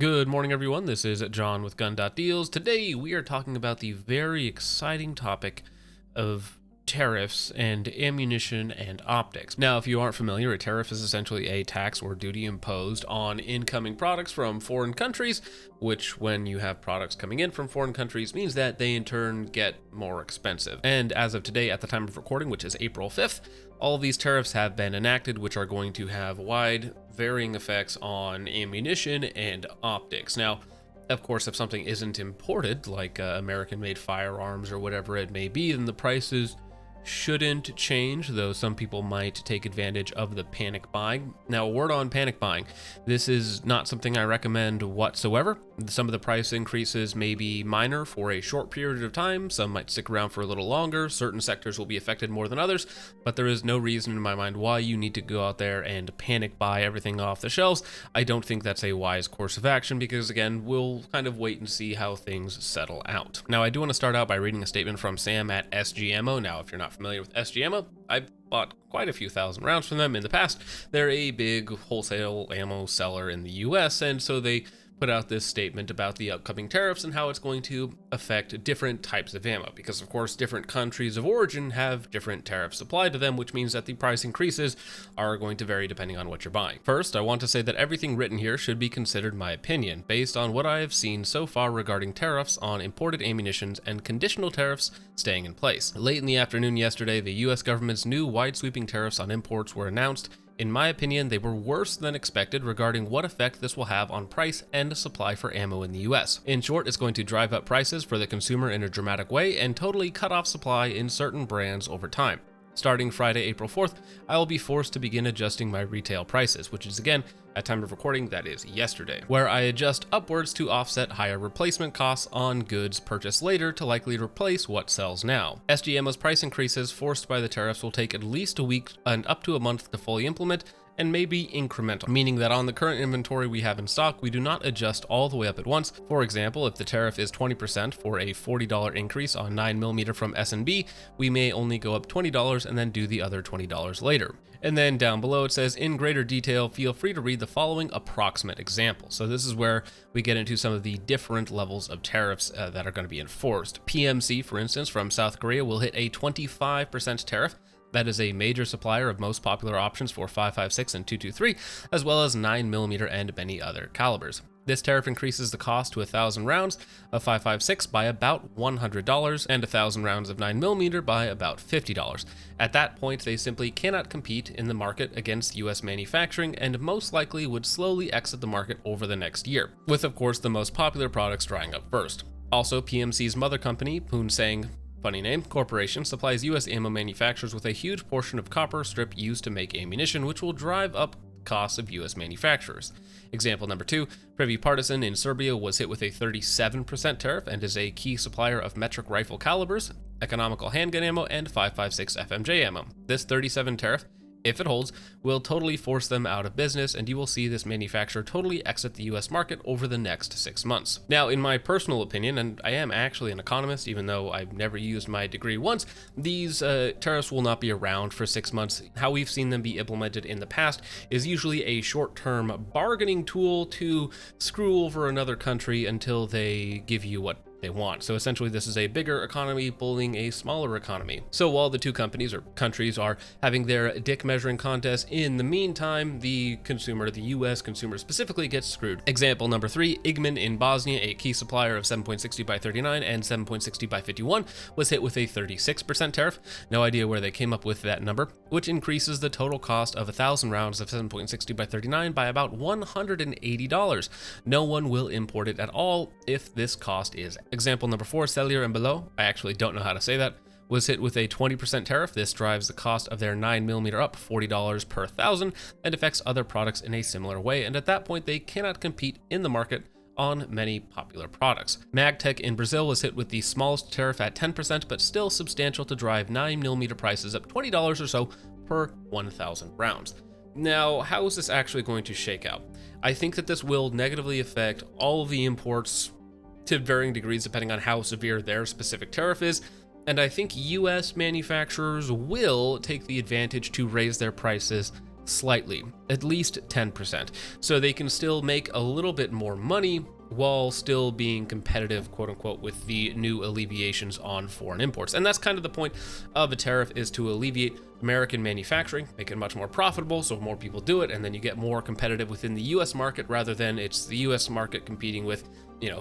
Good morning, everyone. This is John with Gun.Deals. Today, we are talking about the very exciting topic of tariffs and ammunition and optics. Now, if you aren't familiar, a tariff is essentially a tax or duty imposed on incoming products from foreign countries, which, when you have products coming in from foreign countries, means that they in turn get more expensive. And as of today, at the time of recording, which is April 5th, all of these tariffs have been enacted, which are going to have wide, varying effects on ammunition and optics. Now, of course, if something isn't imported, like American-made firearms or whatever it may be, then the prices shouldn't change, though some people might take advantage of the panic buying. Now, a word on panic buying. This is not something I recommend whatsoever. Some of the price increases may be minor for a short period of time. Some might stick around for a little longer. Certain sectors will be affected more than others, but there is no reason in my mind why you need to go out there and panic buy everything off the shelves. I don't think that's a wise course of action because, again, we'll kind of wait and see how things settle out. Now, I do want to start out by reading a statement from Sam at SGMO. Now, if you're not familiar with SGMO, I've bought quite a few thousand rounds from them in the past. They're a big wholesale ammo seller in the US, and so they put out this statement about the upcoming tariffs and how it's going to affect different types of ammo, because of course different countries of origin have different tariffs applied to them, which means that the price increases are going to vary depending on what you're buying. First, I want to say that everything written here should be considered my opinion, based on what I have seen so far regarding tariffs on imported ammunitions and conditional tariffs staying in place. Late in the afternoon yesterday, the US government's new wide-sweeping tariffs on imports were announced. In my opinion, they were worse than expected regarding what effect this will have on price and supply for ammo in the US. In short, it's going to drive up prices for the consumer in a dramatic way and totally cut off supply in certain brands over time. Starting Friday, April 4th, I will be forced to begin adjusting my retail prices, which is again, at time of recording, that is yesterday, where I adjust upwards to offset higher replacement costs on goods purchased later to likely replace what sells now. SGMO's price increases forced by the tariffs will take at least a week and up to a month to fully implement, and may be incremental, meaning that on the current inventory we have in stock, we do not adjust all the way up at once. For example, if the tariff is 20% for a $40 increase on 9mm from S&B, we may only go up $20 and then do the other $20 later. And then down below it says, in greater detail, feel free to read the following approximate example. So this is where we get into some of the different levels of tariffs that are going to be enforced. PMC, for instance, from South Korea will hit a 25% tariff. That is a major supplier of most popular options for 5.56 and 2.23, as well as 9mm and many other calibers. This tariff increases the cost to 1,000 rounds of 5.56 by about $100 and 1,000 rounds of 9mm by about $50. At that point, they simply cannot compete in the market against US manufacturing and most likely would slowly exit the market over the next year, with of course the most popular products drying up first. Also, PMC's mother company, Poonsang, funny name, Corporation, supplies US ammo manufacturers with a huge portion of copper strip used to make ammunition, which will drive up costs of US manufacturers. Example number 2, Privy Partisan in Serbia was hit with a 37% tariff and is a key supplier of metric rifle calibers, economical handgun ammo, and 5.56 FMJ ammo. This 37 tariff, if it holds, will totally force them out of business, and you will see this manufacturer totally exit the US market over the next 6 months. Now, in my personal opinion, and I am actually an economist, even though I've never used my degree once, these tariffs will not be around for 6 months. How we've seen them be implemented in the past is usually a short-term bargaining tool to screw over another country until they give you what they want. So essentially this is a bigger economy bullying a smaller economy. So while the two companies or countries are having their dick measuring contest, in the meantime, the consumer, the US consumer specifically, gets screwed. Example number 3, Igman in Bosnia, a key supplier of 7.60 by 39 and 7.60 by 51, was hit with a 36% tariff. No idea where they came up with that number, which increases the total cost of 1,000 rounds of 7.60 by 39 by about $180. No one will import it at all if this cost is. Example number 4, Cellier and Below, I actually don't know how to say that, was hit with a 20% tariff. This drives the cost of their 9mm up $40 per 1,000 and affects other products in a similar way, and at that point they cannot compete in the market on many popular products. Magtech in Brazil was hit with the smallest tariff at 10%, but still substantial to drive 9mm prices up $20 or so per 1,000 rounds. Now, how is this actually going to shake out? I think that this will negatively affect all of the imports to varying degrees depending on how severe their specific tariff is, and I think US manufacturers will take the advantage to raise their prices slightly, at least 10%, so they can still make a little bit more money while still being competitive, quote unquote, with the new alleviations on foreign imports. And that's kind of the point of a tariff, is to alleviate American manufacturing, make it much more profitable so more people do it, and then you get more competitive within the US market rather than it's the US market competing with,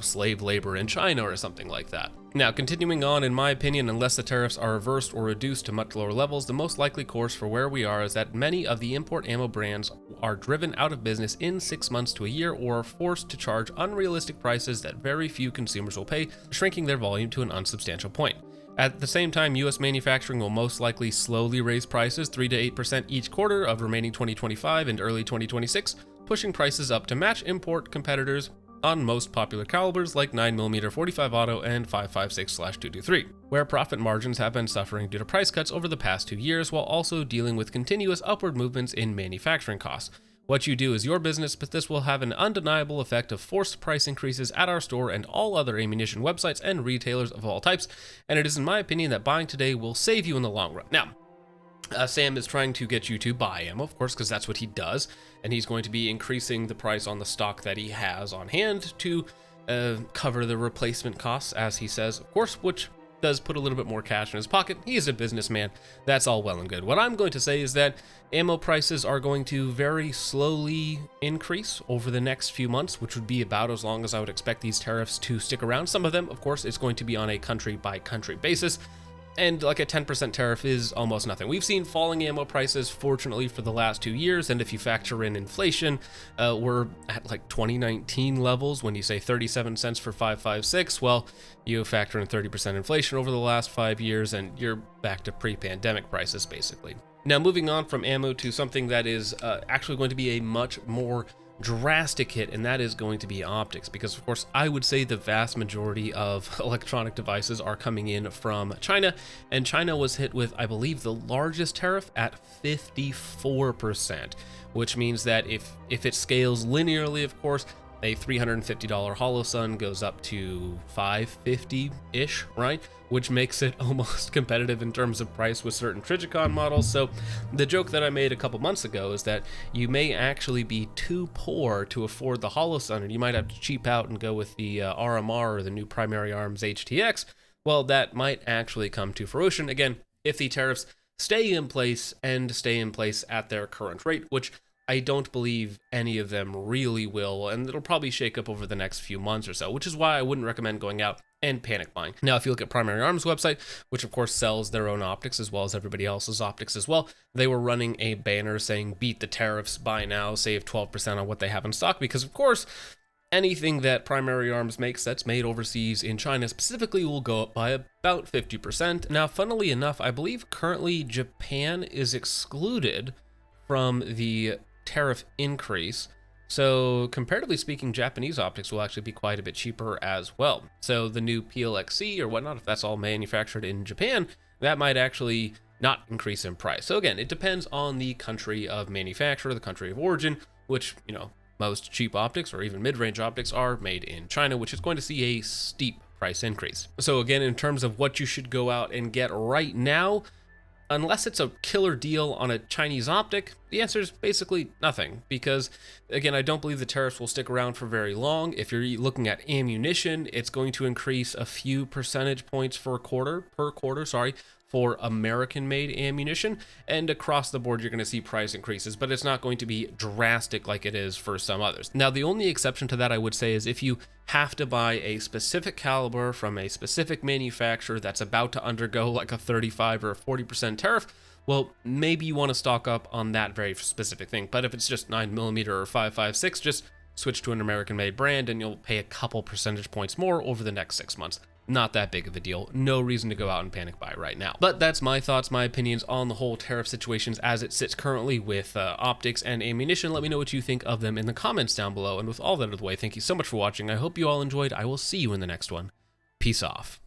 slave labor in China or something like that. Now, continuing on, in my opinion, unless the tariffs are reversed or reduced to much lower levels, the most likely course for where we are is that many of the import ammo brands are driven out of business in 6 months to a year, or forced to charge unrealistic prices that very few consumers will pay, shrinking their volume to an unsubstantial point. At the same time, US manufacturing will most likely slowly raise prices 3 to 8% each quarter of remaining 2025 and early 2026, pushing prices up to match import competitors on most popular calibers like 9mm 45 auto and 5.56/223, where profit margins have been suffering due to price cuts over the past 2 years, while also dealing with continuous upward movements in manufacturing costs. What you do is your business, but this will have an undeniable effect of forced price increases at our store and all other ammunition websites and retailers of all types, and it is in my opinion that buying today will save you in the long run. Now, Sam is trying to get you to buy ammo, of course, because that's what he does, and he's going to be increasing the price on the stock that he has on hand to cover the replacement costs, as he says, of course, which does put a little bit more cash in his pocket. He is a businessman. That's all well and good. What I'm going to say is that ammo prices are going to very slowly increase over the next few months, which would be about as long as I would expect these tariffs to stick around. Some of them, of course, it's going to be on a country-by-country basis, and like a 10% tariff is almost nothing. We've seen falling ammo prices, fortunately, for the last 2 years, and if you factor in inflation, we're at like 2019 levels. When you say 37 cents for 5.56, well, you factor in 30% inflation over the last 5 years, and you're back to pre-pandemic prices, basically. Now, moving on from ammo to something that is actually going to be a much more drastic hit, and that is going to be optics, because of course I would say the vast majority of electronic devices are coming in from China, and China was hit with, I believe, the largest tariff at 54%, which means that if it scales linearly, of course, a $350 Holosun goes up to $550-ish, right? Which makes it almost competitive in terms of price with certain Trigicon models. So the joke that I made a couple months ago is that you may actually be too poor to afford the Holosun, and you might have to cheap out and go with the RMR, or the new Primary Arms HTX. Well, that might actually come to fruition, again, if the tariffs stay in place and stay in place at their current rate, which I don't believe any of them really will, and it'll probably shake up over the next few months or so, which is why I wouldn't recommend going out and panic buying. Now, if you look at Primary Arms website, which of course sells their own optics as well as everybody else's optics as well, they were running a banner saying beat the tariffs, buy now, save 12% on what they have in stock, because of course anything that Primary Arms makes that's made overseas in China specifically will go up by about 50%. Now, funnily enough, I believe currently Japan is excluded from the tariff increase, so comparatively speaking, Japanese optics will actually be quite a bit cheaper as well. So the new PLXC or whatnot, if that's all manufactured in Japan, that might actually not increase in price. So again, it depends on the country of manufacture, the country of origin, which, most cheap optics or even mid-range optics are made in China, which is going to see a steep price increase. So again, in terms of what you should go out and get right now, unless it's a killer deal on a Chinese optic, the answer is basically nothing, because again, I don't believe the tariffs will stick around for very long. If you're looking at ammunition, it's going to increase a few percentage points per quarter, for American-made ammunition, and across the board you're going to see price increases, but it's not going to be drastic like it is for some others. Now, the only exception to that I would say is if you have to buy a specific caliber from a specific manufacturer that's about to undergo like a 35 or a 40% tariff, well, maybe you want to stock up on that very specific thing. But if it's just 9mm or 5.56, just switch to an American-made brand and you'll pay a couple percentage points more over the next 6 months. Not that big of a deal. No reason to go out and panic buy right now. But that's my thoughts, my opinions on the whole tariff situations as it sits currently with optics and ammunition. Let me know what you think of them in the comments down below. And with all that out of the way, thank you so much for watching. I hope you all enjoyed. I will see you in the next one. Peace off.